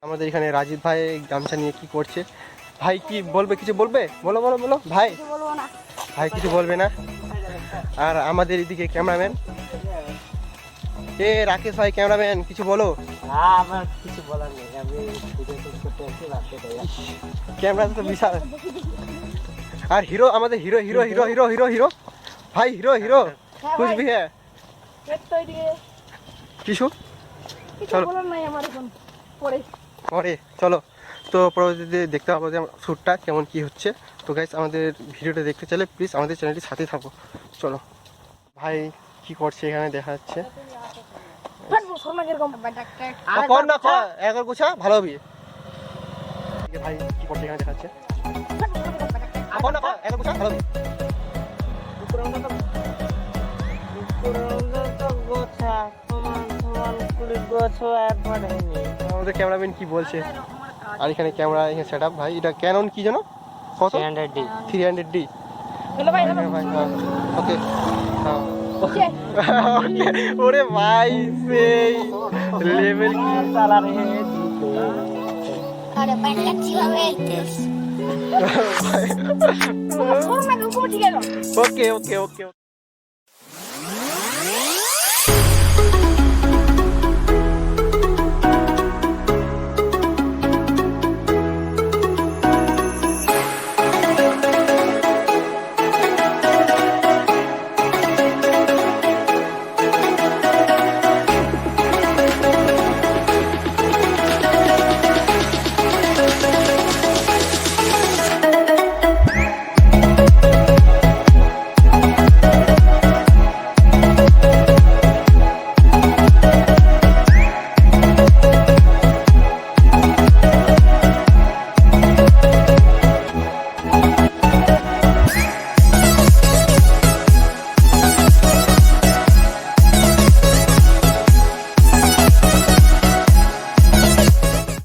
আমাদের এখানে রাজীব ভাই গামছা নিয়ে কি করছে? ভাই কি বলবে, কিছু বলবে? বলো বলো বলো ভাই। ভাই কিছু বলবে না। আর আমাদের এদিকে ক্যামেরাম্যান, এ রাকেশ ভাই ক্যামেরাম্যান, কিছু বলো। আমার কিছু বলার নেই, আমি ভিডিও করতে আসছি রাস্তায়। ক্যামেরা তো বিশাল। আর হিরো, আমাদের hero hero hero hero hero hero ভাই, হিরো হিরো कुछ भी है কিছু চলো পরে চলো। তো পরবর্তীতে দেখতে পাবো যে শ্যুটটা কেমন কি হচ্ছে। তো গাইস আমাদের ভিডিওটা দেখতে চাইলে প্লিজ আমাদের চ্যানেলটি সাথে থাকো। চলো ভাই কি করছে এখানে দেখা যাচ্ছে। কর না কর, একবার গোছা ভালো হবে। ভাই কি করছে এখানে দেখা যাচ্ছে। কর না কর, একবার গোছা ভালো হবে। আমাদের ক্যামেরাম্যান কি বলছে। আর এখানে ক্যামেরা এখানে সেট আপ ভাই, এটা ক্যানন কি জানো কত? 300D। ওকে ওরে ভাই সেই লেভেল কি চালা রে। আরে বাইরে লাগছি হবে ওকে ওকে ওকে।